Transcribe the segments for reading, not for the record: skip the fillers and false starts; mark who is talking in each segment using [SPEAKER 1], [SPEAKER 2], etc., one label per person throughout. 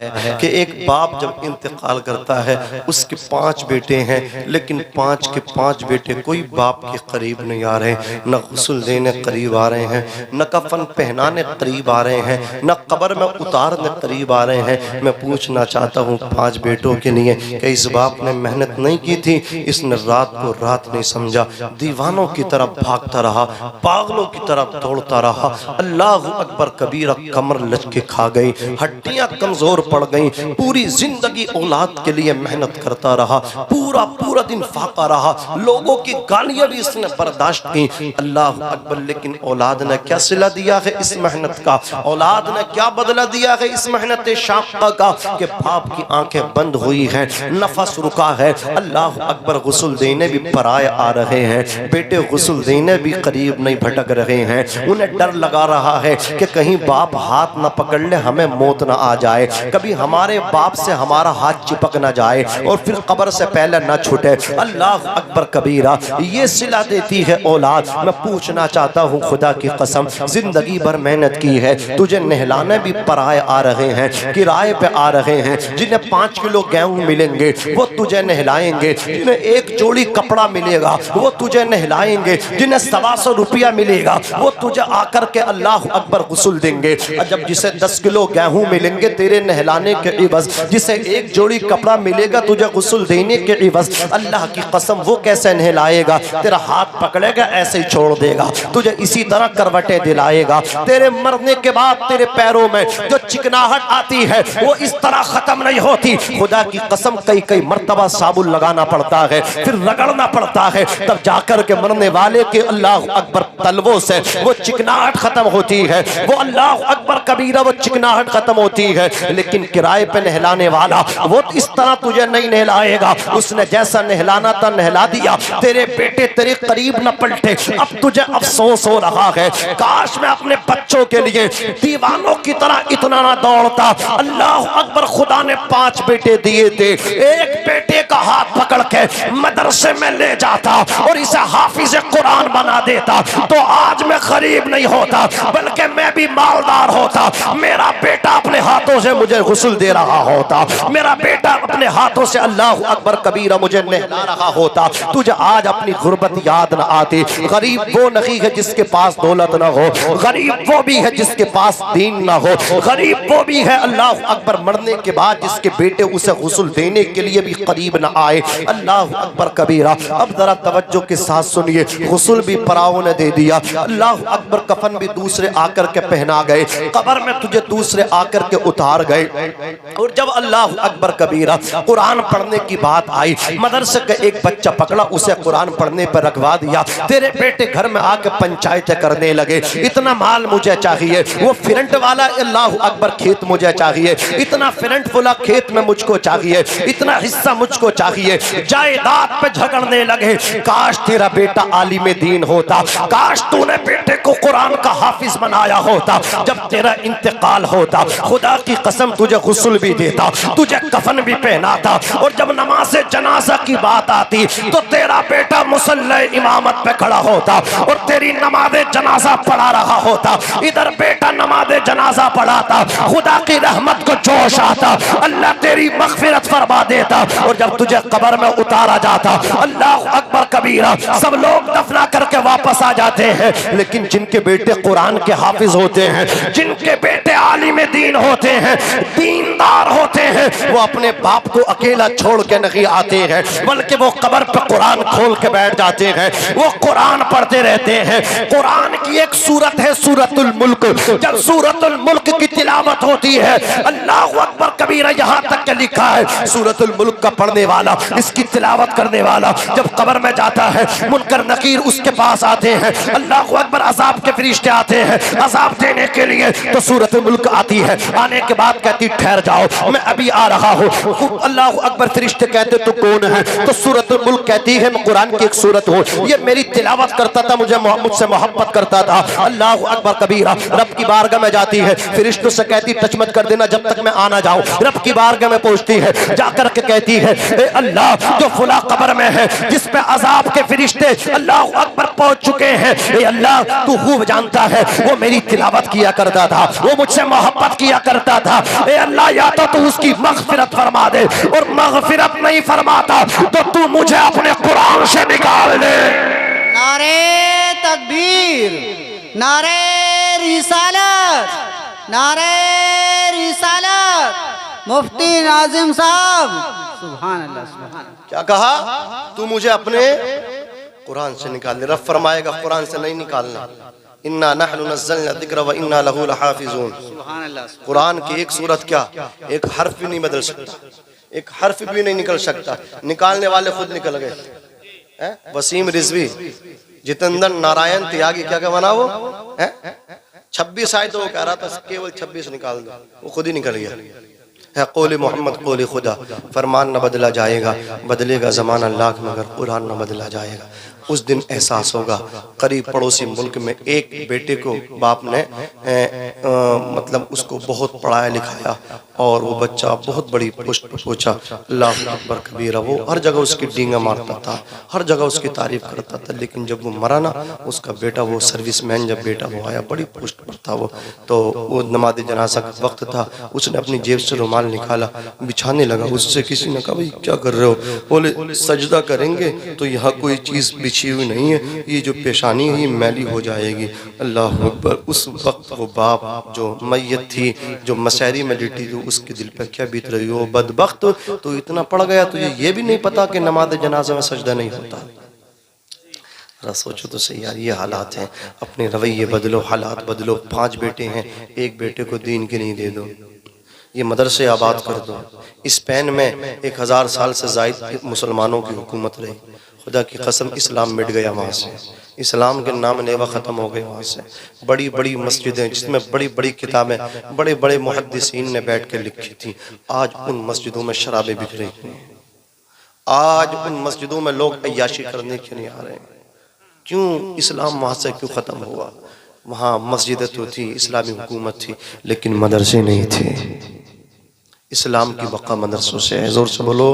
[SPEAKER 1] है कि एक बाप जब इंतकाल करता है उसके 5 बेटे हैं, लेकिन 5 के 5 बेटे कोई बाप के करीब नहीं आ रहे, न गुस्ल देने करीब आ रहे हैं, न कफन पहनाने करीब आ रहे हैं, न कब्र में उतारने करीब आ रहे हैं। मैं पूछना चाहता हूँ 5 बेटों के लिए कि इस बाप ने मेहनत नहीं की थी, इसने रात को रात नहीं समझा, दीवानों की तरफ भागता रहा, पागलों की तरफ दौड़ता रहा, अल्लाह अकबर कबीरा, कमर लचके खा गई, हड्डियां कमजोर पड़ गई, पूरी जिंदगी औलाद के लिए मेहनत करता रहा, पूरा पूरा दिन फाका रहा, लोगों की गालियां भी इसने बर्दाश्त की, अल्लाह अकबर। लेकिन औलाद ने क्या सिला दिया है इस मेहनत का, औलाद ने क्या बदला दिया है इस मेहनत शाक़ा का कि बाप की आंखें बंद हुई हैं, नफस रुका है, अल्लाह अकबर। गुस्ल देने भी पराए आ रहे हैं, बेटे गुस्ल देने भी करीब नहीं भटक रहे हैं, उन्हें डर लगा रहा है कि कहीं बाप हाथ ना पकड़ ले, हमें मौत ना आ जाए, कभी हमारे बाप से हमारा हाथ चिपक ना जाए और फिर कब्र से पहले ना छूटे। अल्लाह अकबर कबीरा, ये सिला देती है औलाद। मैं पूछना चाहता हूँ खुदा की कसम, जिंदगी भर मेहनत की है, तुझे नहलाने भी पराए आ रहे हैं, किराए पे आ रहे हैं, जिन्हें 5 किलो गेहूं मिलेंगे वो तुझे नहलाएंगे, जिन्हें एक जोड़ी कपड़ा मिलेगा वो तुझे नहलाएंगे, जिन्हें 125 रुपया मिलेगा वो तुझे आकर के अल्लाह अकबर गुस्ल देंगे। जब जिसे 10 किलो गेहूं मिलेंगे तेरे नहलाने के इवज, जिसे एक जोड़ी कपड़ा मिलेगा तुझे गुस्ल देने के इवज, अल्लाह की कसम वो कैसे नहलाएगा, तेरा हाथ पकड़ेगा ऐसे ही छोड़ देगा, तुझे इसी तरह करवटें दिलाएगा, तेरे मरने के बाद तेरे पैरों में जो चिकनाहट आती है वो इस तरह खत्म नहीं होती। खुदा की कसम कई कई मर्तबा साबुन लगाना पड़ता है, फिर रगड़ना पड़ता है, तब जाकर के मरने वाले के अल्लाह अकबर तलवों से वो चिकनाहट खत्म होती है, वो अल्लाह अकबर कबीरा वो चिकनाहट खत्म होती है। लेकिन किराए पे नहलाने वाला वो इस तरह तुझे नहीं नहलाएगा, उसने जैसा नहलाना था नहला दिया, तेरे बेटे तेरे करीब न पलटे। अब तुझे अफसोस हो रहा है, काश मैं अपने बच्चों के लिए दीवानों की तरह इतना ना दौड़ता। अल्लाह अकबर, खुदा ने 5 बेटे दिए थे, एक बेटे का हाथ पकड़ के मदरसे में ले जाता और इसे हाफिज कुरान बना देता तो आज मैं गरीब नहीं होता, बल्कि मैं भी मालदार होता। मेरा बेटा अपने हाथों से मुझे गुस्ल दे रहा होता, मेरा बेटा अपने हाथों से अल्लाह अकबर कबीरा मुझे नहला रहा होता। तुझे आज अपनी गुर्बत याद न आती। गरीब वो नहीं है जिसके पास दौलत न हो, गरीब वो भी है जिसके पास दीन न हो, गरीब वो भी है अल्लाह अकबर मरने के बाद जिसके बेटे उसे गुस्ल देने के लिए भी करीब न आए। अल्लाह अकबर कबीरा। अब जरा तवज्जो के साथ सुनिए, गुस्ल भी पराओं ने दे दिया, अल्लाह अकबर कफन भी दूसरे आकर के पहना गए, कब्र में तुझे दूसरे आकर के उतार गए। और जब अल्लाह अकबर कबीरा कुरान पढ़ने की बात आई, मदरसे का एक बच्चा पकड़ा, उसे कुरान पढ़ने पर रखवा दिया। तेरे बेटे घर में आके पंचायतें करने लगे, इतना माल मुझे चाहिए, वो फिरंट वाला अल्लाह अकबर खेत मुझे चाहिए, इतना फिरंट वाला खेत में मुझको चाहिए, इतना हिस्सा मुझको चाहिए, जायदाद पे झगड़ने लगे। काश तेरा बेटा आलिम दीन होता, काश तूने बेटे को कुरान का हाफिज बनाया होता, जब तेरा इंतकाल होता खुदा की कसम तुझे गुस्ल भी देता, तुझे कफन भी पहनाता, और जब नमाज जनाजा की बात आती तो तेरा बेटा मुसल्ले इमामत पे खड़ा होता और तेरी नमाज जनाजा पढ़ा रहा होता। इधर बेटा नमाज जनाजा पढ़ाता, खुदा की रहमत को जोश आता, अल्लाह तेरी मगफिरत फरमा देता। और जब तुझे कब्र में उतारा जाता, अल्लाह अकबर कबीरा, सब लोग दफना करके वापस आ जाते हैं, लेकिन जिनके बेटे कुरान के हाफिज होते हैं, जिनके बेटे आलिम दीन होते हैं, दीनदार होते हैं, वो अपने बाप को अकेला छोड़ के नहीं आते हैं, बल्कि वो कब्र पे कुरान खोल के बैठ जाते हैं, वो कुरान पढ़ते रहते हैं। कुरान की एक सूरत है सूरतुल मुल्क, जब सूरतुल मुल्क की तिलावत होती है, अल्लाह अकबर कबीरा, यहाँ तक के लिखा है सूरतुल मुल्क का पढ़ने वाला, इसकी तिलावत करने वाला जब कब्र में जाता है, मुनकर नकीर उसके पास आते हैं, अल्लाह अकबर, अजाब के फरिश्ते आते हैं अजाब देने के लिए, तो सूरतुल मुल्क आती है, आने के बाद कहती ठहर जाओ मैं अभी आ रहा हूँ। अल्लाह अकबर, फरिश्ते कहते तो कौन है, तो सूरतुल मुल्क कहती है मैं कुरान की एक सूरत हूँ, ये मेरी तिलावत करता था, मुझसे मोहब्बत करता था। अल्लाह अकबर कबीरा, रब की बारगाह में जाती है, फरिश्तों से कहती टच मत कर देना जब तक मैं आना जाऊँ। रब की बारगाह में पहुंचती है, जाकर के कहती है ए अल्लाह, जो फुला कब्र में है जिस पे अजाब के फरिश्ते अल्लाह अकबर पहुंच चुके हैं, ए अल्लाह तू खूब जानता है वो मेरी तिलावत किया करता था, वो मुझसे मोहब्बत किया करता था, ए अल्लाह या तो तू उसकी मगफिरत फरमा दे, और मगफिरत नहीं फरमाता तो तू मुझे अपने कुरान से निकाल दे।
[SPEAKER 2] नारे तकबीर, नारे रिसालत, नारे रिसालत, मुफ्ती नाजिम साहब, सुभान अल्लाह, सुभान अल्लाह।
[SPEAKER 1] क्या कहा? तू मुझे अपने कुरान से निकाल दे। रब फरमाएगा कुरान से नहीं निकालना, इन्ना नहनु नज़्ज़लना ज़िक्र व इन्ना लहू लहाफ़िज़ून।
[SPEAKER 2] सुभान अल्लाह।
[SPEAKER 1] कुरान की एक सूरत क्या, एक हर्फ भी नहीं बदल सकता, एक हर्फ भी नहीं निकल सकता। निकालने वाले खुद निकल गए। वसीम रिजवी, जितेंद्र नारायण त्यागी, क्या क्या बना वो 26 आए तो वो कह रहा था केवल 26 निकाल दो, वो खुद ही निकल गया है। कौले मोहम्मद कौले खुदा, फरमान न बदला जाएगा, बदलेगा ज़माना लाख मगर कुरान न बदला जाएगा। उस दिन एहसास होगा। करीब पड़ोसी मुल्क में एक बेटे को बाप ने मतलब उसको बहुत पढ़ाया लिखाया और वो बच्चा बहुत बड़ी पोस्ट पर पहुंचा। अल्लाह अकबर कबीरा। वो हर जगह उसकी डींगा मारता था, हर जगह उसकी तारीफ करता था, लेकिन जब वो मरा ना, उसका बेटा, वो सर्विसमैन जब बेटा वो आया, बड़ी पोस्ट पर था वो, तो वो नमाज जनाजा का वक्त था, उसने अपनी जेब से रुमाल निकाला, बिछाने लगा। उससे किसी ने कहा भाई क्या कर रहे हो? बोले सजदा करेंगे तो यहाँ कोई चीज़ बिछी हुई नहीं है, ये जो पेशानी है ये मैली हो जाएगी। अल्लाह अकबर। उस वक्त वो बाप जो मैयत थी, जो मसहरी में लेटी थी, उसके दिल पर क्या बीत रही हो। बदबख्त तो इतना पड़ गया, तुझे ये भी नहीं पता कि नमाज जनाजा में सजदा नहीं होता। जरा सोचो तो सही यार, ये हालात हैं। अपने रवैये बदलो, हालात बदलो। 5 बेटे हैं, एक बेटे को दीन की नहीं दे दो, ये मदरसे आबाद कर दो। स्पेन में 1000 साल से ज़ायद मुसलमानों की हुकूमत रही। खुदा की कसम इस्लाम मिट गया वहाँ से, इस्लाम के नाम नेवा ख़त्म हो गए वहाँ से। बड़ी बड़ी मस्जिदें जिसमें बड़ी बड़ी किताबें बड़े बड़े मुहद्दिसीन ने बैठ के लिखी थी, आज उन मस्जिदों में शराबें बिक रही हैं। आज उन मस्जिदों में लोग अय्याशी करने के नहीं आ रहे हैं। क्यों? इस्लाम वहाँ से क्यों ख़त्म हुआ? वहाँ मस्जिदें तो थी, इस्लामी हुकूमत थी, लेकिन मदरसे नहीं थे। इस्लाम की बका मदरसों से है। ज़ोर से बोलो,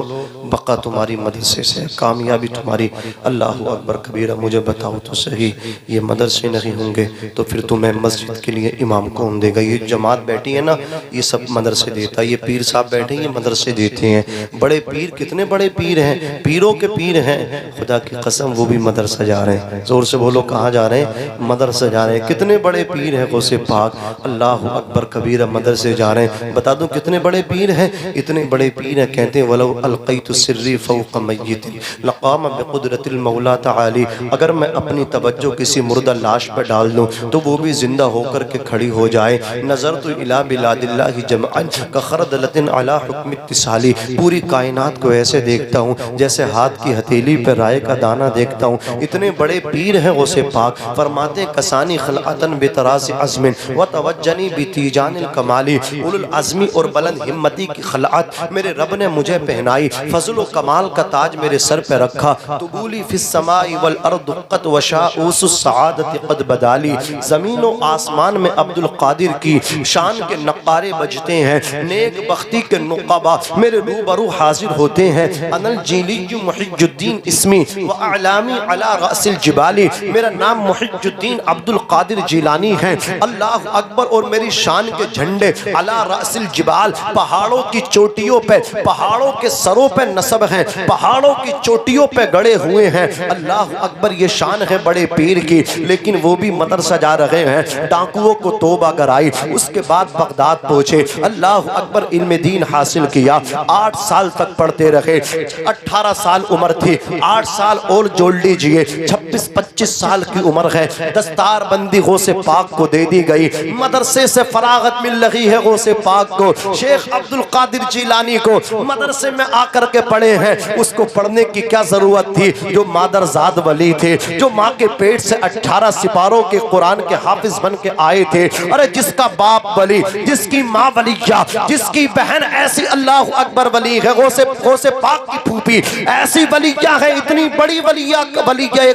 [SPEAKER 1] बका तुम्हारी मदरसे से, कामयाबी तुम्हारी। अल्लाह अकबर कबीरा। मुझे बताओ तो सही, ये मदरसे नहीं होंगे तो फिर तुम्हें मस्जिद के लिए इमाम कौन देगा? ये जमात बैठी है ना, ये सब मदरसे देता है। ये पीर साहब बैठे हैं, ये मदरसे देते हैं। बड़े पीर, कितने बड़े पीर हैं, पीरों के पीर हैं। खुदा की कसम वो भी मदरसा जा रहे हैं। ज़ोर से बोलो, कहाँ जा रहे हैं? मदरसा जा रहे हैं। कितने बड़े पीर हैं गौसे पाक। अल्लाह अकबर कबीरा। मदरसे जा रहे हैं। बता दूं कितने बड़े पीर हैं? इतने बड़े पीर हैं, कहते हैं वलौ अलक़ैतु सिर्री फ़ौक़ मय्यतिन लक़ाम बिक़ुदरतिल मौला तआली। अगर मैं अपनी तवज्जो किसी मुर्दा लाश पर डाल दूं तो वो भी जिंदा होकर के खड़ी हो जाए। नज़रतु इला बिलादिल्लाहि जमअन कख़रदलतिन अला हुक्म इत्तिसाली। पूरी कायनात को ऐसे देखता हूँ जैसे हाथ की हथेली पर राय का दाना देखता हूँ। इतने बड़े पीर हैं गौसे पाक। फरमाते कसानी खलअतन बेतराज़ अज़्मिन व तवज्जनी बितीजानिल कमाली। उलुल अज़्मी और बुलंद हिम्मती की खलअत मेरे रब ने मुझे पहनाई। फजल कमाल का ताज मेरे सर पे रखा। तुबूली फिस समाई वल अर्द क़द वशाऊसुस सआदत क़द बदाली। ज़मीन व आसमान में अब्दुल कादिर की शान के नक़ारे बजते हैं। नेक बख्ती के नुक़बा मेरे रूबरू हाजिर होते हैं। अनल जीलिय्यु मुहिज्जुद्दीन इस्मी व अलामी अला रअसिल जिबाली। मेरा नाम मुहिज्जुद्दीन अब्दुल कादिर जिलानी है। अल्लाह अकबर। और मेरी शान के झंडे अला रअसिल जिबाल, पहाड़ों की चोटियों पे, पहाड़ों के सरों पे नस्ब हैं, पहाड़ों की चोटियों पे गड़े हुए हैं। अल्लाह अकबर। ये शान है बड़े पीर की। लेकिन वो भी मदरसा जा रहे हैं। डाकुओं को तौबा कराई, उसके बाद बगदाद पहुंचे। अल्लाह अकबर। इल्म दीन हासिल किया। 8 साल तक पढ़ते रहे। 18 साल उम्र थी, 8 साल और जोड़ लीजिए, 26-25 साल की उम्र है। दस्तार बंदी गौसे पाक को दे दी गई। मदरसे से फरागत मिल रही है गौसे पाक को। शेख अब्दुल कादिर जिलानी को मदरसे में आकर के पढ़े हैं। उसको पढ़ने की क्या जरूरत थी? जो मादरजाद वली थे, जो माँ के पेट से 18 सिपारों के कुरान के हाफिज बन के आए थे। अरे जिसका बाप वली, जिसकी माँ वलिया, जिसकी बहन ऐसी अल्लाह अकबर वली है, गौसे पाक की फूफी ऐसी वली वलिया है, इतनी बड़ी वलिया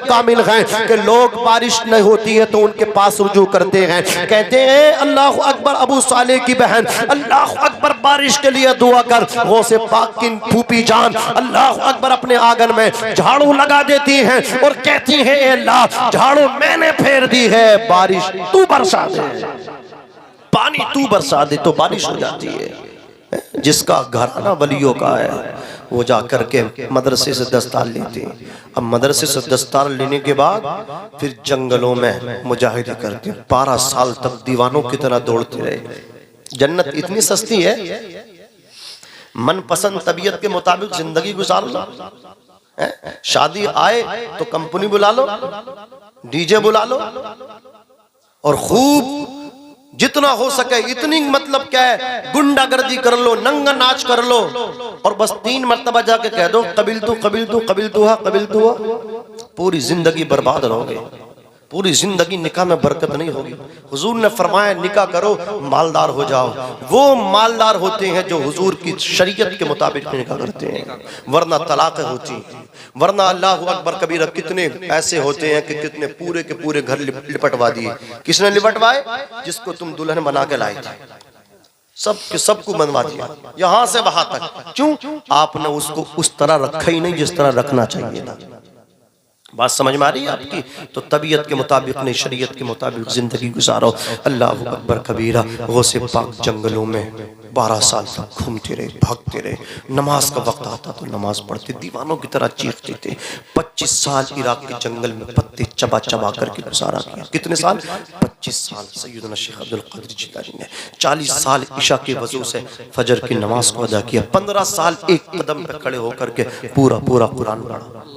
[SPEAKER 1] कामिल हैं कि लोग बारिश नहीं होती है तो उनके पास रुजू करते हैं, कहते हैं अल्लाह अकबर अबू साले की बहन, अल्लाह अकबर बारिश के लिए दुआ कर। गौसे पाक की फूफी जान अल्लाह अकबर अपने आंगन में झाड़ू लगा देती हैं और कहती हैं अल्लाह झाड़ू मैंने फेर दी है, बारिश तू बरसा दे, पानी तू बरसा दे तो बारिश हो जाती है। जिसका घराना वलियों का है वो जाकर के मदरसे से दस्तार लेते हैं। अब मदरसे से दस्तार लेने के बाद फिर जंगलों में मुजाहिदे करते हैं। 12 साल तक दीवानों की तरह दौड़ते रहे। जन्नत इतनी सस्ती है, मनपसंद तबीयत के मुताबिक जिंदगी गुजार लो। शादी आए तो कंपनी बुला लो, डीजे बुला लो और खूब जितना हो सके इतनी मतलब क्या है गुंडागर्दी कर लो, नंगा नाच कर लो और बस 3 मरतबा जाके कह दो कबिल तू कबिल तू कबिल तू कबिल तू। पूरी जिंदगी बर्बाद रहोगे, पूरी जिंदगी निकाह में बरकत नहीं होगी। हुजूर ने फरमाया निकाह करो मालदार हो जाओ। वो मालदार होते हैं जो हुजूर की शरीयत के मुताबिक निकाह करते हैं, वरना तलाक होती है। वरना अल्लाह अकबर कबीरा कितने ऐसे होते हैं कि कितने पूरे के पूरे घर लिपटवा दिए। किसने लिपटवाए? जिसको तुम दुल्हन बना के लाए थे, सबको बनवा दिया यहां से वहां तक। क्यों? आपने उसको उस तरह रखा ही नहीं जिस तरह रखना चाहिए था। बात समझ में आ रही है आपकी? तो तबीयत के मुताबिक नहीं, शरीयत के मुताबिक जिंदगी गुजारो। अल्लाह अकबर कबीरा। गौसे पाक जंगलों में 12 साल तक घूमते रहे, भागते रहे। नमाज का वक्त आता तो नमाज पढ़ते, दीवानों की तरह चीखते थे। 25 साल इराक के जंगल में पत्ते चबा चबा करके गुजारा किया। कितने साल? 25 साल। सैयदना शेख अब्दुल कादिर जिलानी ने 40 साल इशा के वजू से फजर की नमाज को अदा किया। 15 साल एक कदम पे खड़े होकर के पूरा पूरा कुरान पढ़ा।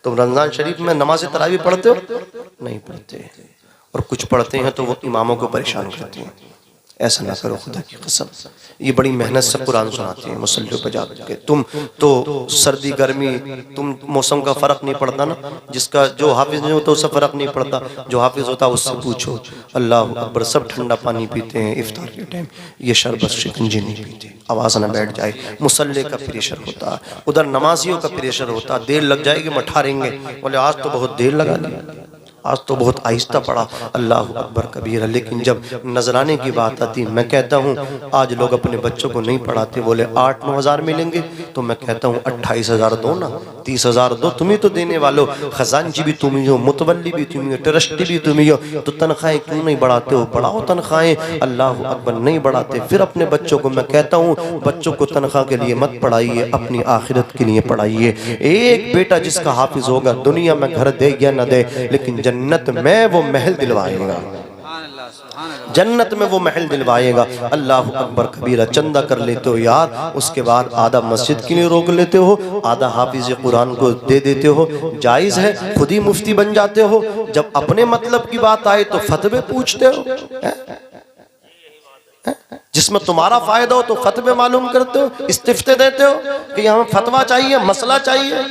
[SPEAKER 1] तुम रमजान शरीफ में नमाज तरावी पढ़ते हो? नहीं पढ़ते, और कुछ पढ़ते हैं तो वो इमामों को परेशान करते हैं। ऐसा ना करो खुदा की कसम। ये बड़ी मेहनत से कुरान सुनाते हैं मुसल्ले पे जाकर के। तुम तो सर्दी गर्मी तुम मौसम का फर्क नहीं पड़ता ना। जिसका जो हाफिज नहीं होता उससे फर्क नहीं पड़ता, जो हाफिज होता उससे पूछो। अल्लाह अकबर। सब ठंडा पानी पीते हैं इफ्तार के टाइम, ये शरबत शिकंजी नहीं पीते। आवाज़ ना बैठ जाए। मुसल्ले का प्रेशर होता, उधर नमाजियों का प्रेशर होता। देर लग जाएगी मठारेंगे, बोले आज तो बहुत देर लगा दी, आज तो बहुत आहिस्ता पड़ा। अल्लाह अकबर कबीरा। लेकिन जब नजराने की बात आती, मैं कहता हूँ आज लोग अपने बच्चों को नहीं पढ़ाते। बोले 8-9 हज़ार मिलेंगे, तो मैं कहता हूँ 28,000 दो ना, 30,000 दो। तुम ही तो देने वालो, खजानची भी तुम ही हो, मुतवल्ली भी तुम ही हो, ट्रस्टी भी तुम ही हो। तो तनख्वाहें क्यों नहीं बढ़ाते हो? बढ़ाओ तनख्वाहें। अल्लाह अकबर। नहीं बढ़ाते। फिर अपने बच्चों को मैं कहता हूँ बच्चों को तनख्वाह के लिए मत पढ़ाइए, अपनी आखिरत के लिए पढ़ाइए। एक बेटा जिसका हाफिज होगा दुनिया में घर दे या न दे, लेकिन जन्नत में वो महल दिलवाएगा, जन्नत में वो महल दिलवाएगा। अल्लाह अकबर कबीरा। चंदा कर लेते हो यार, उसके बाद आधा मस्जिद के लिए रोक लेते हो, आधा हाफिज कुरान को दे देते हो। जायज़ है, खुद ही मुफ्ती बन जाते हो। जब अपने मतलब की बात आए तो फतवे पूछते हो, जिसमें तुम्हारा फायदा हो तो फतवे मालूम करते हो, इस्तिफ्ते देते हो कि हमें फतवा चाहिए, मसला चाहिए।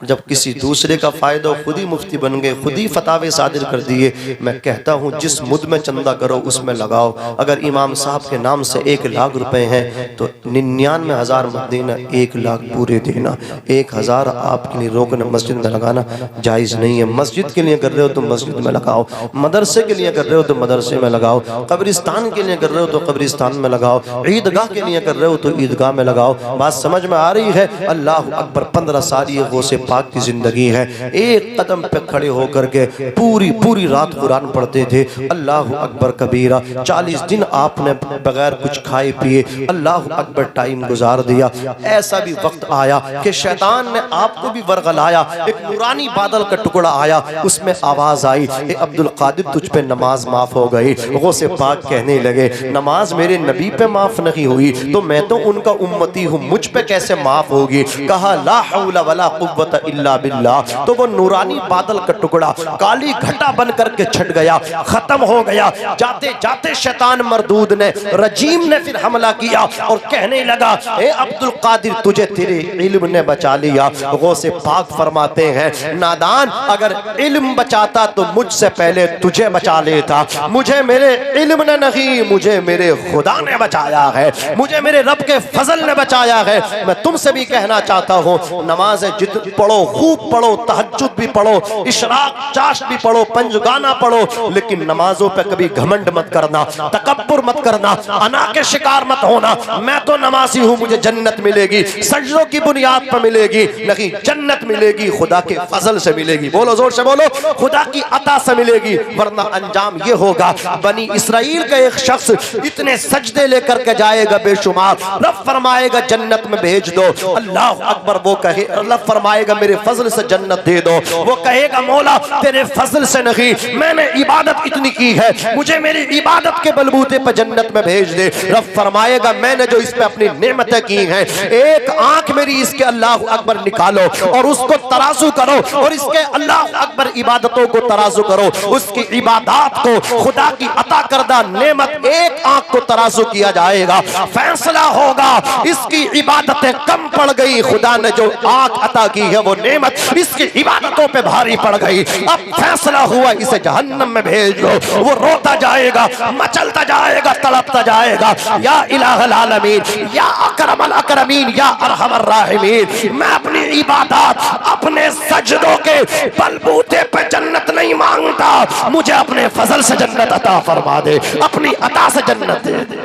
[SPEAKER 1] जब किसी दूसरे का फायदा हो, खुद ही मुफ्ती बन गए, खुद ही फतावे सादिर कर दिए। मैं कहता हूँ जिस मुद में चंदा करो उसमें लगाओ। अगर इमाम साहब के नाम से 1 लाख रुपए हैं तो 99,000 मत देना, 1 लाख पूरे देना। 1,000 आपके लिए रोकना, मस्जिद में लगाना जायज़ नहीं है। मस्जिद के लिए कर रहे हो तो मस्जिद में लगाओ, मदरसे के लिए कर रहे हो तो मदरसे में लगाओ, कब्रिस्तान के लिए कर रहे हो तो कब्रिस्तान में लगाओ, ईदगाह के लिए कर रहे हो तो ईदगाह में लगाओ। बात समझ में आ रही है? अल्लाह अकबर। 15 साल ये गौसे पाक की जिंदगी है। एक कदम पे खड़े होकर के पूरी पूरी रात कुरान पढ़ते थे। अल्लाह अकबर कबीरा। 40 दिन आपने बगैर कुछ खाए पिए अल्लाह अकबर टाइम गुजार दिया। ऐसा भी वक्त आया कि शैतान ने आपको भी वर्गलाया। एक नूरानी बादल का टुकड़ा आया, उसमें आवाज आई, ए अब्दुल कादिर तुझ पे नमाज माफ हो गई। गौसे पाक कहने लगे नमाज मेरे नबी पे माफ नहीं हुई तो मैं तो उनका उम्मती हूँ, मुझ पे कैसे माफ होगी? कहा ला हौला वला कुव्वत इल्ला बिल्लाह। तो वो नूरानी बादल का टुकड़ा काली घटा बन करके छट गया, खत्म हो गया। जाते जाते शैतान मरदूद ने, रजीम ने फिर हमला किया और कहने लगा, ए अब्दुल कादिर, तुझे तेरे इल्म ने बचा लिया। गौसे पाक फरमाते हैं, नादान, अगर इल्म बचाता तो मुझसे पहले तुझे बचा लेता। मुझे मेरे इल्म ने नहीं, मुझे मेरे खुदा ने बचाया है, मुझे मेरे रब के फजल ने बचाया है। मैं तुमसे भी कहना चाहता हूँ, नमाज जितनी पढ़ो, खूब पढ़ो, तहज्जुद भी पढ़ो, इशराक चाश भी पढ़ो, पंजगाना पढ़ो, लेकिन नमाजों पे कभी घमंड मत करना, तकब्बुर मत करना, अना के शिकार मत होना। मैं तो नमाजी हूँ, मुझे जन्नत मिलेगी, सजदों की बुनियाद पर मिलेगी नहीं, जन्नत मिलेगी खुदा के फजल से मिलेगी। बोलो जोर से बोलो, खुदा की अता से मिलेगी, वरना अंजाम ये होगा। बनी इसराइल का एक शख्स इतने सजदे लेकर के जाएगा बेशुमार, रब फरमाएगा जन्नत में भेज दो, अल्लाह अकबर, वो कहे, रब फरमाएगा मेरे फजल से जन्नत दे दो, वो कहेगा मौला तेरे फजल से नहीं, मैंने इबादत इतनी की है, मुझे मेरी इबादत के बलबूते पर जन्नत में भेज दे। रब फरमाएगा मैंने जो इस पे अपनी नेमतें की हैं, एक आंख मेरी इसके अल्लाह अकबर निकालो और उसको तराजू करो, और इसके अल्लाह अकबर इबादतों को तराजू करो, उसकी इबादत को, खुदा की अता करदा नेमत, एक आंख को तराजू किया जाएगा। फैसला होगा इसकी इबादतें कम पड़ गई, खुदा ने जो आंख अता की है वो नेमत इसकी इबादतों पे भारी पड़ गई। अब फैसला हुआ इसे जहन्नम में भेज दो। वो रोता जाएगा, मचलता जाएगा, तड़पता जाएगा, या इलाहुल आलमीन, या अकरमुल अकरमीन, या अरहमर राहिमीन, मैं अपनी इबादत अपने सजदों के बलबूते पे जन्नत नहीं मांगता, मुझे अपने फजल से जन्नत अता फरमा दे, अपनी अता से जन्नत दे दे।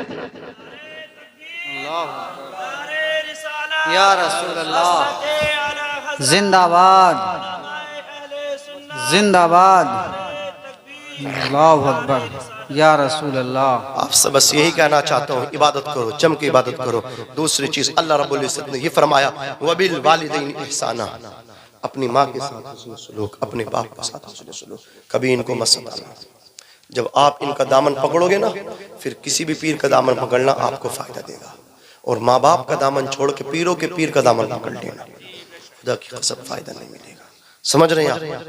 [SPEAKER 2] या रसूल अल्लाह, जिंदाबाद जिंदाबाद, अल्लाहु अकबर, या रसूल अल्लाह।
[SPEAKER 1] आपसे बस यही कहना चाहता हूँ, इबादत करो, जम के इबादत करो। दूसरी चीज अल्लाह रब्बुल इज्जत ने ये फरमाया, वबिल वालिदैन इहसाना, अपनी माँ के साथ हुस्न सलूक, अपने बाप के साथ हुस्न सलूक, कभी इनको मत सताना। जब आप इनका दामन पकड़ोगे ना, फिर किसी भी पीर का दामन पकड़ना आपको फायदा देगा। और माँ बाप का दामन छोड़ के पीरों के पीर का दामन पकड़ लेना, खुदा की कसम फायदा नहीं मिलेगा। समझ रहे हैं आप?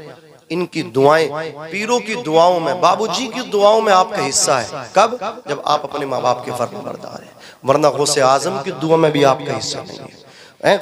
[SPEAKER 1] इनकी दुआएं, पीरों की दुआओं में, बाबूजी की दुआओं में आपका हिस्सा है। कब? जब आप अपने माँ बाप के फर्माबरदार हैं, वरना गौसे आजम की दुआ में भी आपका हिस्सा नहीं है।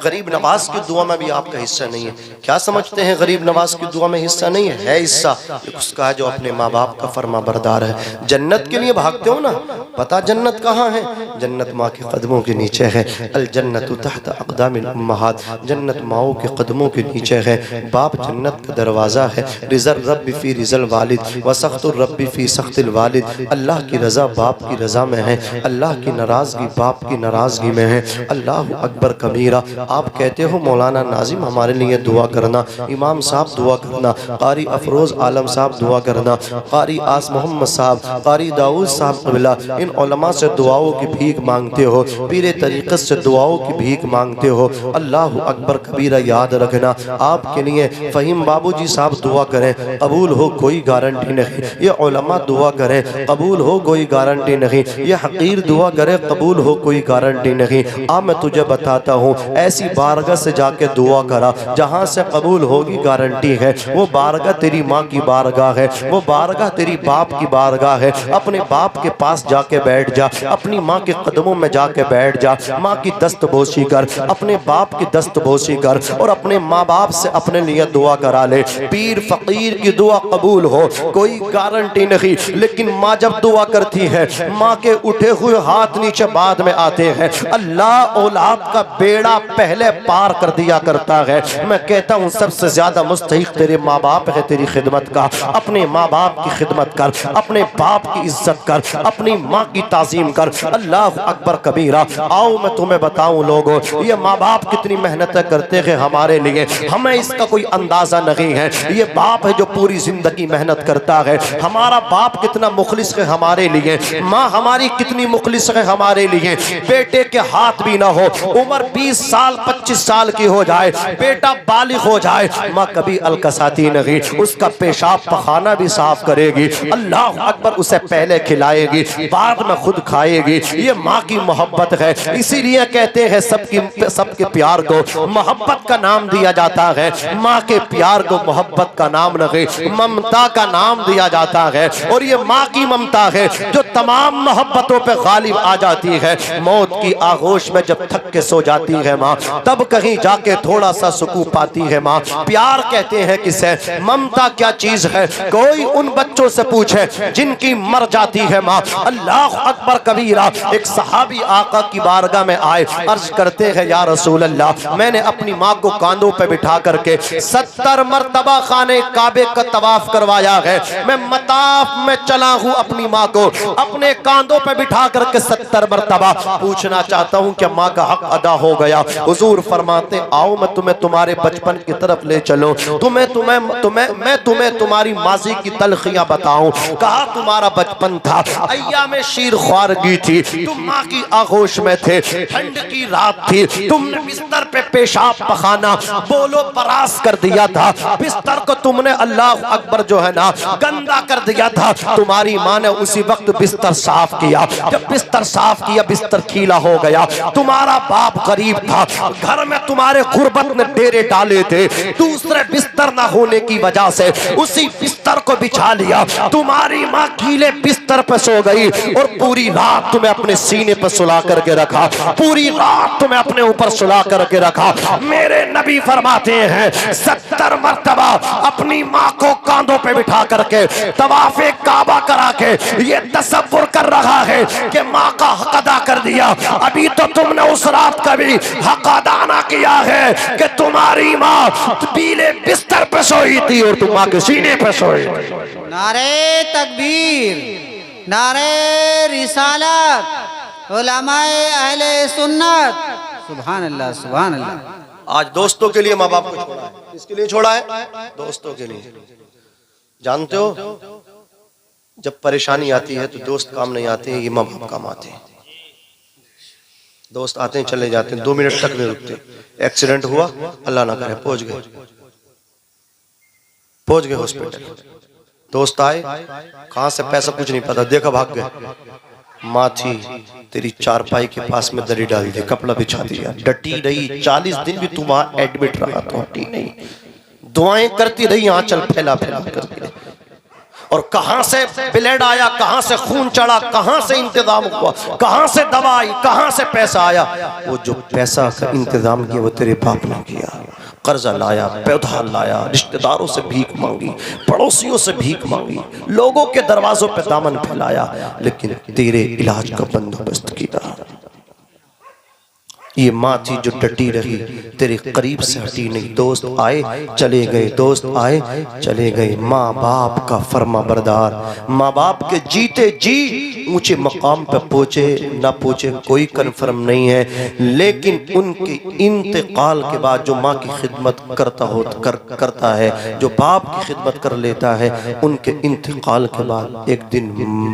[SPEAKER 1] गरीब नवाज की दुआ में भी आपका हिस्सा नहीं है। क्या समझते हैं गरीब नवाज की दुआ में हिस्सा नहीं है? है हिस्सा उसका है जो अपने माँ बाप का फर्मा बरदार है। जन्नत के लिए भागते हो ना, पता जन्नत कहाँ है? जन्नत माँ के कदमों के नीचे है। अल जन्नतु तहत अक़दामिल उम्महात, जन्नत माओं के कदमों के नीचे है। बाप जन्नत का दरवाज़ा है। रिज़ल रब्बी फ़ी रिज़ल वालिद व सख़्तुर रब्बी फ़ी सख़्तिल वालिद, अल्लाह की रज़ा बाप की रज़ा में है, अल्लाह की नाराज़गी बाप की नाराज़गी में है। अल्लाह अकबर कबीरा। आप कहते हो मौलाना नाजिम हमारे लिए दुआ करना, इमाम साहब दुआ करना, कारी अफरोज़ आलम साहब दुआ करना, कारी आस मोहम्मद साहब, कारी दाऊद साहब क़िबला, इन उलमा से दुआओं की भीख मांगते हो, पीरे तरीक़त से दुआओं की भीख मांगते हो। अल्लाह अकबर कबीरा याद रखना। आपके लिए फ़हीम बाबूजी साहब दुआ करें, कबूल हो कोई गारंटी नहीं। ये उलमा दुआ करें, कबूल हो कोई गारंटी नहीं। ये हकीर दुआ करे, कबूल हो कोई गारंटी नहीं। मैं तुझे बताता हूँ, ऐसी बारगाह से जाके दुआ करा जहाँ से कबूल होगी गारंटी है। वो बारगाह तेरी माँ की बारगाह है, वो बारगाह तेरी बाप की बारगाह है। अपने बाप के पास जाके बैठ जा, अपनी माँ के कदमों में जाके बैठ जा, माँ की दस्तबोसी कर, अपने बाप की दस्तबोसी कर और अपने माँ बाप से अपने लिए दुआ करा ले। पीर फकीर की दुआ कबूल हो कोई गारंटी नहीं, लेकिन माँ जब दुआ करती है, माँ के उठे हुए हाथ नीचे बाद में आते हैं। अल्लाह औलाद का बेड़ा पहले पार कर दिया करता है। मैं कहता हूँ सबसे ज्यादा मुस्तहिक तेरे माँ बाप है तेरी खिदमत का। अपने माँ बाप की खिदमत कर, अपने बाप की इज्जत कर, अपनी माँ की ताजीम कर। अल्लाह अकबर कबीरा। आओ मैं तुम्हें बताऊं लोगों, ये माँ बाप कितनी मेहनत करते हैं हमारे लिए, हमें इसका कोई अंदाजा नहीं है। ये बाप है जो पूरी जिंदगी मेहनत करता है। हमारा बाप कितना मुखलिस है हमारे लिए, माँ हमारी कितनी मुखलिस है हमारे लिए। बेटे के हाथ भी ना हो, उम्र 20 साल 25 साल की हो जाए, बेटा बालिग हो जाए, माँ कभी अलकसाती नहीं, उसका पेशाब पखाना भी साफ करेगी। अल्लाह अकबर, उसे पहले खिलाएगी, बाद में खुद खाएगी। ये माँ की मोहब्बत है। इसीलिए कहते हैं सबके प्यार को मोहब्बत का नाम दिया जाता है। माँ के प्यार को मोहब्बत का नाम नहीं, ममता का नाम दिया जाता है। और ये माँ की ममता है जो तमाम मोहब्बतों पे गालिब आ जाती है। मौत की आगोश में जब थक के सो जाती है माँ, तब कहीं जाके थोड़ा सा सुकून पाती है माँ। प्यार कहते हैं किसे, ममता क्या चीज है। कोई उन बच्चों से पूछे जिनकी मर जाती है माँ। अल्लाह अकबर कबीरा। एक सहाबी आका की बारगाह में आए, अर्ज करते हैं या रसूल अल्लाह, मैंने अपनी माँ को कांधों पे बिठा करके 70 मरतबा खाने काबे का तवाफ करवाया है। मैं मताफ में चला हूँ अपनी माँ को अपने कांधों पे बिठा करके 70 मरतबा। पूछना चाहता हूँ क्या माँ का हक अदा हो गया? हुजूर फरमाते, आओ मैं तुम्हें तुम्हारे बचपन की तरफ ले चलूं, मैं तुम्हें तुम्हारी माजी की तलखियां बताऊं। कहा तुम्हारा बचपन था, अय्याम शीर ख्वारगी थी, तुम माँ की आगोश में थे, ठंड की रात थी, तुमने बिस्तर पे पेशाब पखाना बोलो परास कर दिया था, बिस्तर को तुमने अल्लाह अकबर जो है ना गंदा कर दिया था। तुम्हारी माँ ने उसी वक्त बिस्तर साफ किया। जब बिस्तर साफ किया, बिस्तर खीला हो गया। तुम्हारा बाप गरीब था, घर में तुम्हारे गुर्बत ने डेरे डाले थे, दूसरे बिस्तर न होने की वजह से उसी बिस्तर को बिछा लिया। तुम्हारी माँ गीले बिस्तर पर सो गई और पूरी रात तुम्हें अपने सीने पर सुला करके रखा, पूरी रात तुम्हें अपने ऊपर सुला करके रखा। मेरे नबी फरमाते हैं 70 मरतबा अपनी माँ को कांधों पे बिठा करके तवाफे काबा करा के ये तसव्वुर कर रहा है कि माँ का हक अदा कर दिया। अभी तो तुमने उस रात का भी हक अदा ना किया है कि तुम्हारी माँ पीले बिस्तर पे सोई थी और तुम माँ के सीने पे सोई।
[SPEAKER 2] नारे तकबीर, नारे रिसालत, उलमाए अहले सुन्नत। सुभान अल्लाह, सुभान अल्लाह।
[SPEAKER 1] आज दोस्तों के लिए माँ बाप को छोड़ा है। किसके लिए छोड़ा है? दोस्तों के लिए। जानते हो, जब परेशानी आती है तो दोस्त काम नहीं आते हैं, ये माँ बाप काम आते हैं। दोस्त आते हैं चले जाते हैं, 2 मिनट तक नहीं रुकते। एक्सीडेंट हुआ, अल्लाह ना करे, पहुंच गए हॉस्पिटल। दोस्त आए, कहां से पैसा कुछ नहीं पता, देखा भाग गए। माँ थी, तेरी चारपाई के पास में दरी डाल दी, कपड़ा बिछा दिया, डटी रही। 40 दिन भी तू वहां एडमिट रहा तो हटी नहीं, दुआएं करती रही, आंचल फैला फैला करती रही। और कहां से ब्लड आया, कहां से खून चढ़ा, कहां से इंतजाम हुआ, कहां से दवा आई, कहां से पैसा आया? वो जो पैसा का इंतजाम किया वो तेरे बाप ने किया। कर्जा लाया, पौधा लाया, रिश्तेदारों से भीख मांगी, पड़ोसियों से भीख मांगी, लोगों के दरवाजों पे दामन फैलाया, लेकिन तेरे इलाज का बंदोबस्त किया। ये माँ थी जो डटी रही, तेरे करीब से हटी नहीं। दोस्त आए चले गए, दोस्त आए चले गए। माँ बाप का फर्मा बरदार, माँ बाप के जीते जी ऊंचे मकाम पे पहुंचे ना पहुंचे कोई कन्फर्म नहीं है, लेकिन उनके इंतकाल के बाद जो माँ की खिदमत करता है, जो बाप की खिदमत कर लेता है, उनके इंतकाल के बाद एक दिन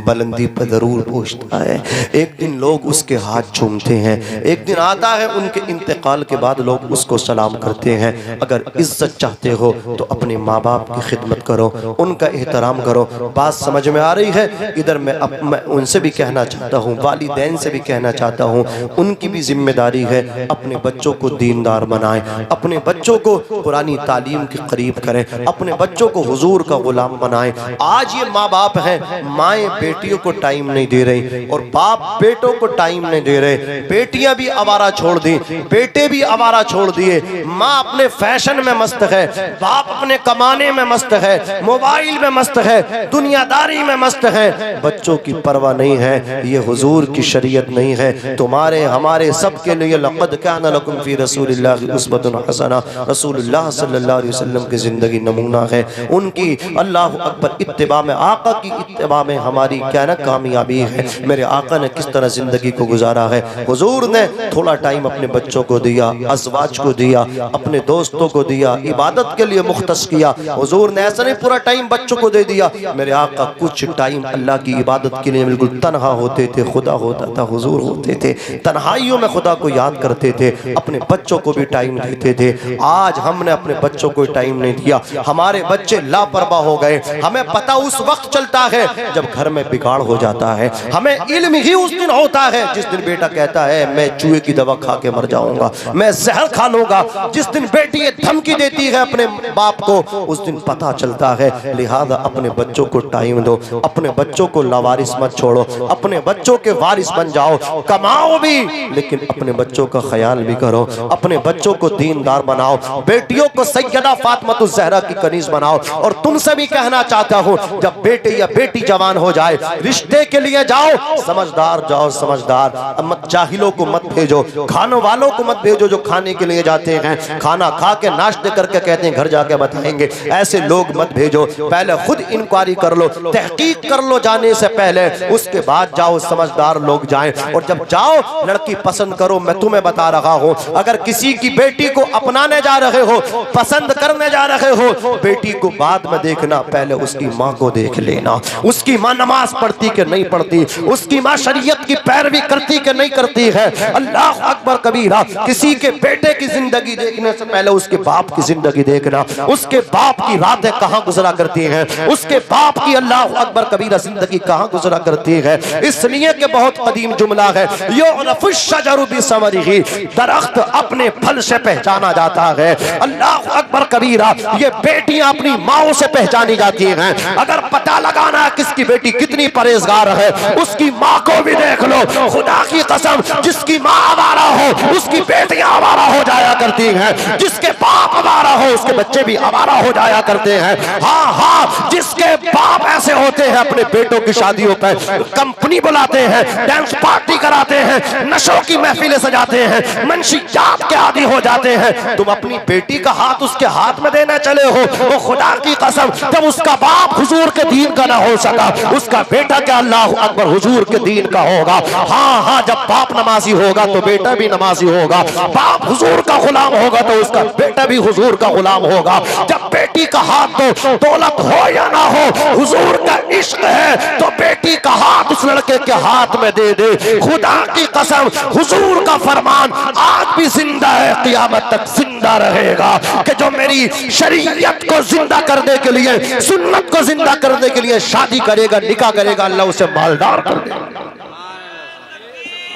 [SPEAKER 1] बुलंदी पर जरूर पहुंचता है, एक दिन लोग उसके हाथ चूमते हैं, एक दिन आता है उनके इंतकाल के बाद लोग उसको सलाम करते हैं। अगर इज्जत चाहते हो तो अपने माँ बाप की खिदमत करो, उनका एहतराम करो। बात समझ में आ रही है? इधर मैं उनसे भी कहना चाहता हूँ, वालिदैन से भी कहना चाहता हूँ, उनकी भी जिम्मेदारी है अपने बच्चों को दीनदार बनाएं, अपने बच्चों को पुरानी तालीम के करीब करें, अपने बच्चों को हुजूर का गुलाम बनाएं। आज ये माँ बाप हैं, माएँ बेटियों को टाइम नहीं दे रही और बाप बेटों को टाइम नहीं दे रहे। बेटियां भी आवारा छोड़ दी, बेटे भी आवारा छोड़ दिए। माँ अपने फैशन में मस्त है, बाप अपने कमाने में मस्त है, मोबाइल में मस्त है, दुनियादारी में मस्त है, बच्चों की परवाह नहीं है। ये हुजूर की शरीयत नहीं है। तुम्हारे हमारे सब के लिए लक़द काना लकुम फी रसूलिल्लाहि उस्वतुन हसना, रसूलुल्लाह सल्लल्लाहु अलैहि वसल्लम की जिंदगी नमूना है। उनकी अल्लाह अकबर इत्तिबा में, आका की इत्तिबा में हमारी क्या ना कामयाबी है। मेरे आका ने किस तरह जिंदगी को गुजारा है। हुजूर ने थोड़ा टाइम टाइम अपने बच्चों को दिया, अज़वाज को दिया, अपने दोस्तों को दिया, इबादत के लिए मुख्तस किया। हुजूर ने ऐसा नहीं पूरा टाइम बच्चों को दे दिया, मेरे आका कुछ टाइम अल्लाह की इबादत के लिए बिल्कुल तन्हा होते थे, खुदा होता था, हुजूर होते थे, तन्हाइयों में खुदा को याद करते थे, अपने बच्चों को भी टाइम देते थे। आज हमने अपने बच्चों को टाइम नहीं दिया, हमारे बच्चे लापरवाह हो गए। हमें पता उस वक्त चलता है जब घर में बिगाड़ हो जाता है, हमें इल्म ही उस दिन होता है जिस दिन बेटा कहता है मैं चूहे की दवा खा के मर जाऊंगा, मैं जहर खा लूंगा। जिस दिन बेटी ये धमकी देती है अपने बाप को, उस दिन पता चलता है। लिहाजा अपने बच्चों को टाइम दो, अपने बच्चों को लावारिस मत छोड़ो, अपने बच्चों के वारिस बन जाओ, कमाओ भी लेकिन अपने बच्चों का ख्याल भी करो, अपने बच्चों को दीनदार बनाओ, बेटियों को सैयदा फातिमातुज़ ज़हरा की कनीज़ बनाओ। और तुमसे भी कहना चाहता हूँ, जब बेटे या बेटी जवान हो जाए, रिश्ते के लिए जाओ, समझदार जाओ, समझदार मत, जाहिलों को मत भेजो, खाने वालों को मत भेजो जो खाने के लिए जाते हैं, खाना खा के नाश्ते करके कहते हैं घर जाके बताएंगे, ऐसे लोग मत भेजो। पहले खुद इंक्वायरी कर लो, तहकीक कर लो जाने से पहले, उसके बाद जाओ, समझदार लोग जाएं। और जब जाओ लड़की पसंद करो, मैं तुम्हें बता रहा हूँ, अगर किसी की बेटी को अपनाने जा रहे हो, पसंद करने जा रहे हो, बेटी को बाद में देखना, पहले उसकी माँ को देख लेना, उसकी माँ नमाज पढ़ती कि नहीं पढ़ती, उसकी माँ शरीयत की पैरवी करती कि नहीं करती है। अल्लाह अकबर कबीरा। किसी के बेटे की जिंदगी देखने से पहले उसके बाप की जिंदगी देखना, उसके बाप की रातें कहाँ गुजरा करती हैं, उसके बाप की अल्लाह अकबर कबीरा जिंदगी कहाँ गुजरा करती है। इसलिए कि बहुत कदीम जुमला है, युरफ़ुश्शजरु बिसमरिही, दरख्त अपने फल से पहचाना जाता है। अल्लाह अकबर कबीरा। ये बेटियां अपनी माओ से पहचानी जाती हैं। अगर पता लगाना है किसकी बेटी कितनी परहेजगार है, उसकी माँ को भी देख लो। खुदा की कसम, जिसकी माँ आवारा हो उसकी बेटियां आवारा हो जाया करती हैं, जिसके बाप आवारा हो उसके बच्चे भी आवारा हो जाया करते हैं। हाँ हाँ, जिसके बाप ऐसे होते हैं अपने बेटों की शादियों पर कंपनी बुलाते हैं, डांस पार्टी कराते हैं, नशों की महफिलें सजाते हैं, मंशियात के आदी हो जाते हैं। तुम अपनी बेटी का हाथ उसके हाथ में देना चले हो, वो खुदा की कसम, जब उसका बाप हुजूर के दीन का ना हो सका, उसका बेटा क्या अल्लाह अकबर हुजूर के दीन का होगा। हाँ हाँ, जब बाप नमाजी होगा तो बेटा भी नमाजी होगा, बाप हुजूर का गुलाम होगा तो उसका बेटा भी हुजूर का गुलाम होगा। जब बेटी का हाथ तो दौलत हो या ना हो, हुजूर का इश्क है तो बेटी का हाथ उस लड़के के हाथ में दे दे। खुदा की कसम, हुजूर का फरमान आज भी जिंदा है, क़यामत तक जिंदा रहेगा कि जो मेरी शरीयत को जिंदा करने के लिए, सुन्नत को जिंदा करने के लिए शादी करेगा, निकाह करेगा, अल्लाह उसे मालदार कर देगा।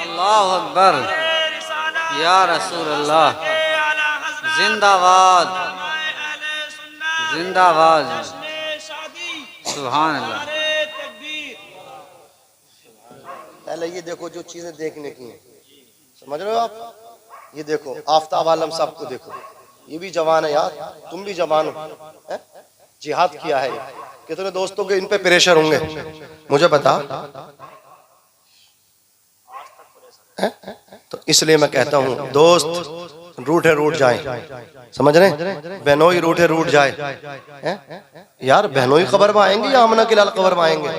[SPEAKER 2] अल्लाहु अकबर, या रसूल अल्लाह, जिंदाबाद जिंदाबाद, सुभान अल्लाह।
[SPEAKER 1] पहले ये देखो जो चीजें देखने की हैं, समझ रहे हो आप? ये देखो आफ्ताब आलम साहब को देखो, ये भी जवान है यार, तुम भी जवान हो, जिहाद किया है। कितने दोस्तों के इन पे प्रेशर होंगे मुझे बता। तो इसलिए मैं कहता हूँ दोस्त रूठे रूठ जाए, समझ रहे, बहनोई रूठे रूठ जाए। यार बहनोई खबर में आएंगे या आमना के लाल खबर में आएंगे?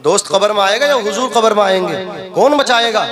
[SPEAKER 1] दोस्त खबर में आएगा या हुजूर खबर में आएंगे? कौन बचाएगा?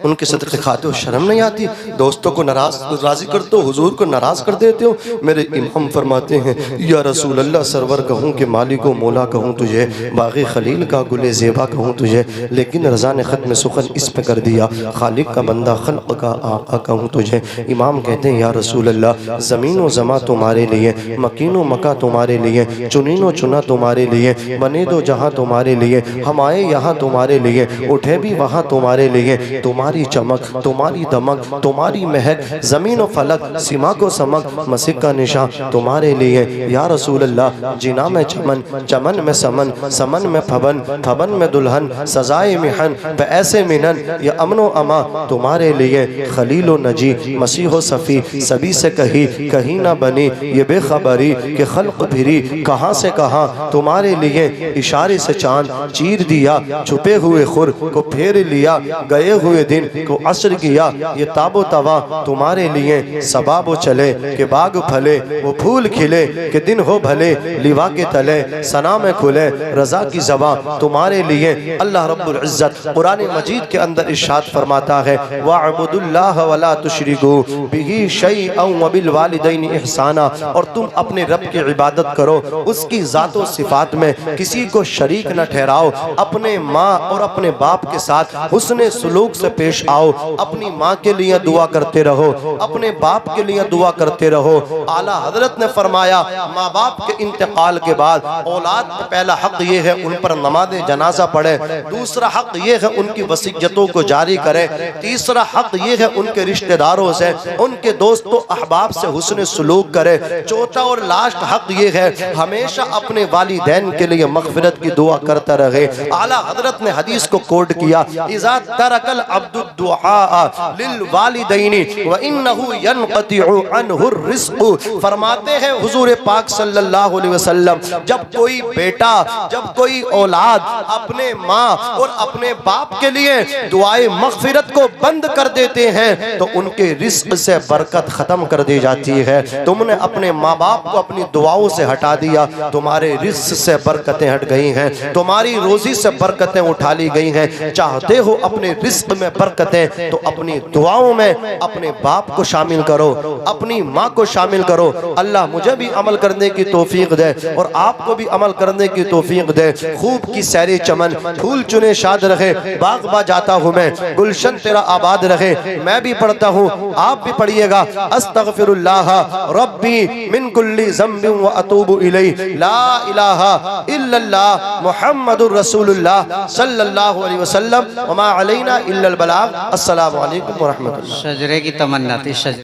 [SPEAKER 1] उनके सदक़े खाते हो, शर्म नहीं आती? दोस्तों को राजी करते हो, हुजूर को नाराज कर देते हो। मेरे इमाम फरमाते हैं, या रसूल अल्लाह, सरवर कहूँ कि मालिको मौला कहूँ तुझे, बाग़े खलील का गुले ज़ेबा कहूँ तुझे, लेकिन रज़ा ने ख़त्म सुखन इस पे कर दिया, खालिक का बंदा खल्क़ का आका कहूँ तुझे। इमाम कहते हैं, या रसूल अल्लाह, ज़मीन व ज़मा तुम्हारे लिए, मकीन व मका तुम्हारे लिए, चुनीन व चुना तुम्हारे लिए, बने दो जहाँ तुम्हारे लिए, हम आए यहाँ तुम्हारे लिए, उठे भी वहाँ तुम्हारे लिए। तुम्हारी चमक, तुम्हारी दमक, तुम्हारी महक, ज़मीन व फलक, सीमा को समक, मसीह का निशान तुम्हारे लिए। या रसूल अल्लाह, जिना में चमन, चमन में समन, समन में फबन, फबन में दुल्हन, सजाए मिहन, पे ऐसे मिनन, ये अमनो अमा तुम्हारे लिए। खलील व नजी, मसीह व सफ़ी, सभी से कही कहीं ना बनी, ये बेखबरी कि खल्क़ फिरी कहाँ से कहाँ तुम्हारे लिए। इशारे से चांद चांद चीर दिया, छुपे हुए खुर को फेर लिया, गए हुए दिन को असर किया। ये ताबो तवा तुम्हारे लिए सबाबो चले के बाग फले वो फूल खिले के दिन हो भले लिवा के तले सना में खुले रजा की ज़बां तुम्हारे लिए। अल्लाह रब्बुल इज़्ज़त कुरान मजीद के अंदर इरशाद फरमाता है वअबुदुल्लाह वला तुशरिकू बिही शैअन व बिल वालिदैन इहसाना, और तुम अपने रब की इबादत करो, उसकी ज़ातो सिफात में किसी को शरीक न ठहराओ। अपने माँ और अपने बाप के साथ हुस्ने सुलूक से पेश आओ। अपनी माँ के लिए दुआ करते रहो, अपने बाप के लिए दुआ करते रहो। आला हजरत ने फरमाया माँ बाप के इंतकाल के बाद औलाद का पहला हक ये है उन पर नमाज जनाजा पढ़े, दूसरा हक ये है उनकी वसीयतों को जारी करे, तीसरा हक ये है उनके रिश्तेदारों से उनके दोस्तों अहबाब से हुस्न सुलूक करे, चौथा और लास्ट हक ये है हमेशा अपने वालिदैन के लिए मग़फ़िरत की दुआ करता रहे। आला हजरत ने हदीस को कोट किया इज़ा तरकल अब्दु दुआ लिल वालिदैनि व इन्नहु यनक़तिउ अन्हु रिज़्क़ु। फरमाते हैं हुजूर पाक सल्लल्लाहु अलैहि वसल्लम जब कोई बेटा जब कोई औलाद अपने माँ और अपने बाप के लिए दुआए मग़फ़िरत को बंद कर देते हैं तो उनके रिज़्क़ से बरकत खत्म कर दी जाती है। तुमने अपने माँ बाप को अपनी दुआओं से हटा दिया, तुम्हारे रिज़्क़ से बरकतें हट गई हैं, तुम्हारी रोजी से बरकतें उठा ली गई हैं। चाहते हो अपने रिज़्क़ में बरकतें तो अपनी दुआओं में अपने बाप को शामिल करो, अपनी माँ को शामिल करो। अल्लाह मुझे भी अमल करने की तौफीक दे और आपको भी अमल करने की तौफीक दे। खूब की सैरे चमन फूल चुने शाद रहे, बाग बा जाता हूँ मैं, गुलशन तेरा आबाद रहे। मैं भी पढ़ता हूँ, आप भी पढ़िएगा। अस्तगफिरुल्लाह रब्बी मिन कुल्ली ज़म्बिन व अतूबु इलैहि ला इलाहा इल्लल्लाह मुहम्मदुर रसूलुल्लाह सल्लल्लाहु अलैहि वसल्लम व मा अलैना इल्लल बलाग। अस्सलामु अलैकुम व रहमतुल्लाह।
[SPEAKER 2] शजरे की तमन्ना थी।